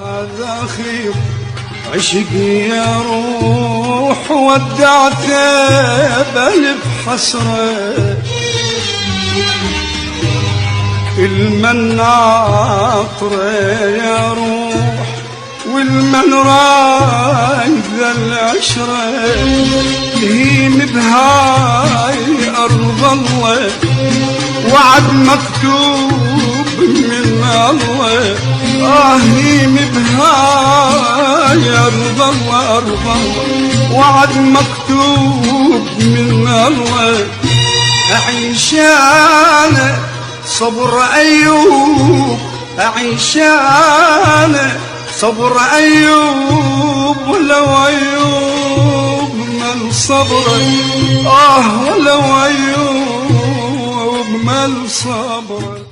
هذا خير عشقي يا روح ودعته بل بحسرة المن عطره يا روح والمن رايد العشرة تهيم بهاي أرض الله وعد مكتوب من الله هيم بهاي أرض الله أرض الله وعد مكتوب من الله أعيش أنا صبر أيوب أعيش أنا صبر أيوب ولو أيوب من صبر ولو أيوب من صبر